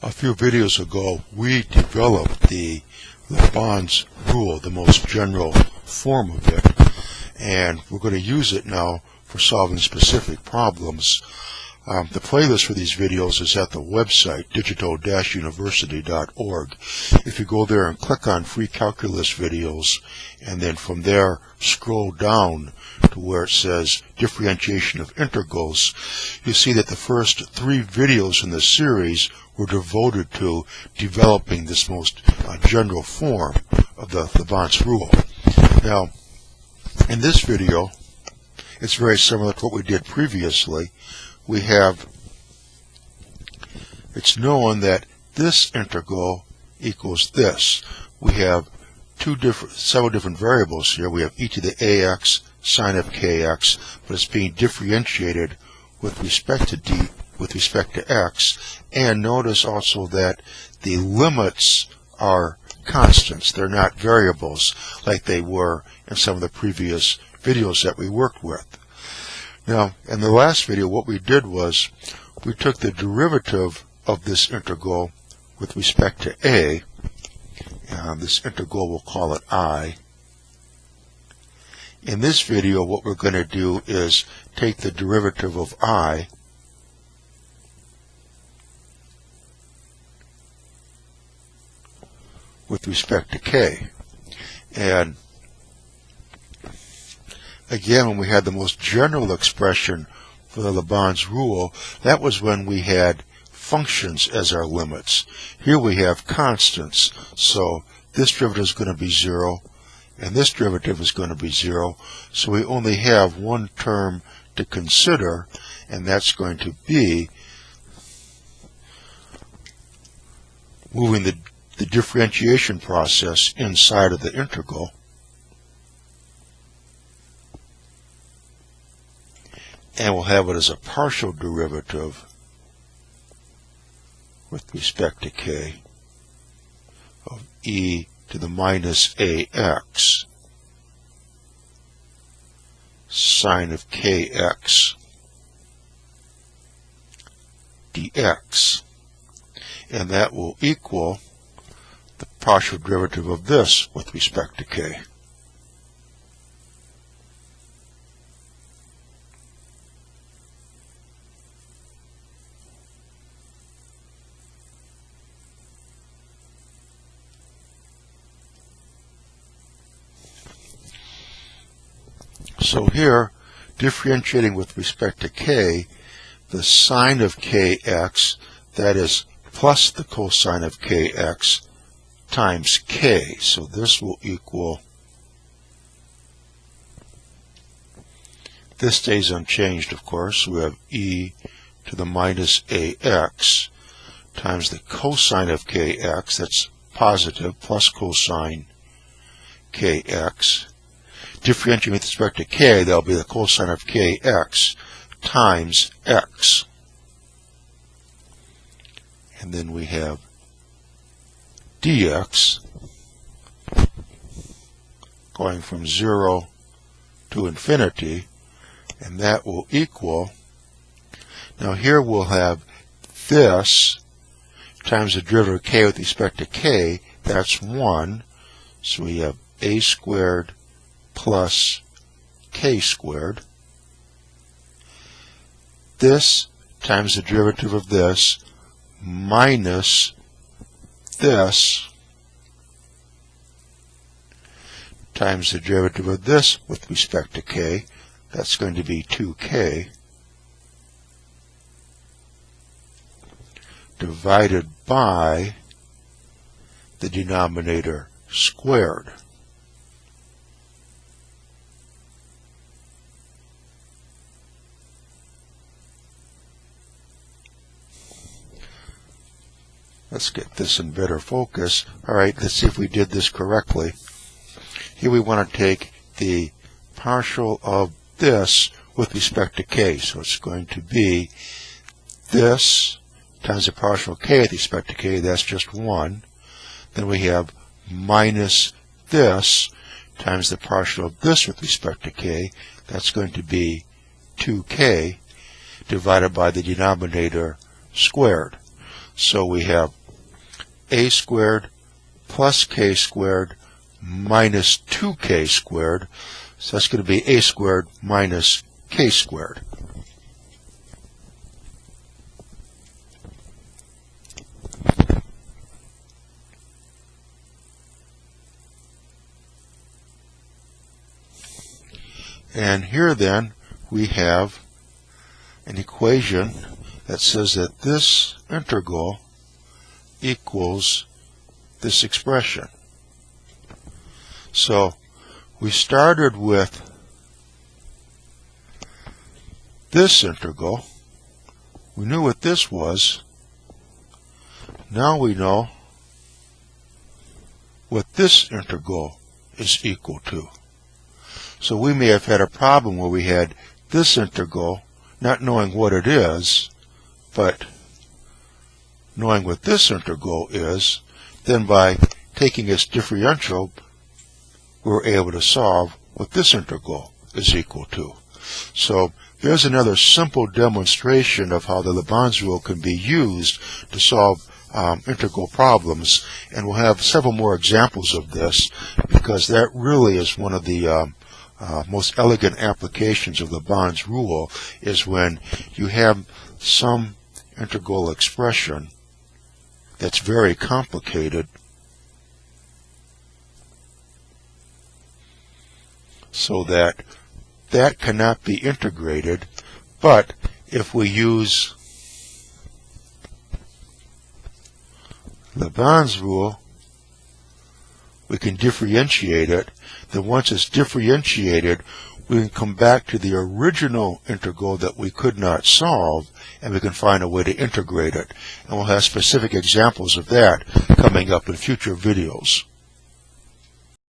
A few videos ago, we developed the Lebon's rule, the most general form of it, and we're going to use it now for solving specific problems. The playlist for these videos is at the website, digital-university.org. If you go there and click on free calculus videos, and then from there scroll down to where it says differentiation of integrals, you see that the first 3 videos in the series were devoted to developing this most general form of the Lebon's rule. Now, in this video, it's very similar to what we did previously. It's known that this integral equals this. We have several different variables here. We have e to the ax sine of kx, but it's being differentiated with respect to x. And notice also that the limits are constants. They're not variables like they were in some of the previous videos that we worked with. Now, in the last video, what we did was we took the derivative of this integral with respect to a. This integral, we'll call it I. In this video, what we're going to do is take the derivative of I with respect to k. And again, when we had the most general expression for the Lebon's rule, that was when we had functions as our limits. Here we have constants, so this derivative is going to be 0, and this derivative is going to be 0, so we only have one term to consider, and that's going to be moving the differentiation process inside of the integral. And we'll have it as a partial derivative with respect to k of e to the minus ax sine of kx dx. And that will equal the partial derivative of this with respect to k. So here, differentiating with respect to k, the sine of kx, that is plus the cosine of kx, times k. So this will equal, this stays unchanged, of course. We have e to the minus ax times the cosine of kx, that's positive, plus cosine kx. Differentiating with respect to k, that'll be the cosine of kx times x. And then we have dx going from 0 to infinity, and that will equal, now here we'll have this times the derivative of k with respect to k, that's 1, so we have a squared plus k squared. This times the derivative of this minus this times the derivative of this with respect to k. That's going to be 2k divided by the denominator squared. Let's get this in better focus. All right, let's see if we did this correctly. Here we want to take the partial of this with respect to k. So it's going to be this times the partial of k with respect to k. That's just 1. Then we have minus this times the partial of this with respect to k. That's going to be 2k divided by the denominator squared. So we have a squared plus k squared minus 2k squared. So that's going to be a squared minus k squared. And here then we have an equation that says that this integral equals this expression. So we started with this integral. We knew what this was. Now we know what this integral is equal to. So we may have had a problem where we had this integral, not knowing what it is, but knowing what this integral is. Then by taking its differential, we're able to solve what this integral is equal to. So there's another simple demonstration of how the Lebon's rule can be used to solve integral problems, and we'll have several more examples of this, because that really is one of the most elegant applications of Lebon's rule, is when you have some integral expression that's very complicated, so that that cannot be integrated. But if we use Lebon's rule, we can differentiate it. Then once it's differentiated, we can come back to the original integral that we could not solve, and we can find a way to integrate it. And we'll have specific examples of that coming up in future videos.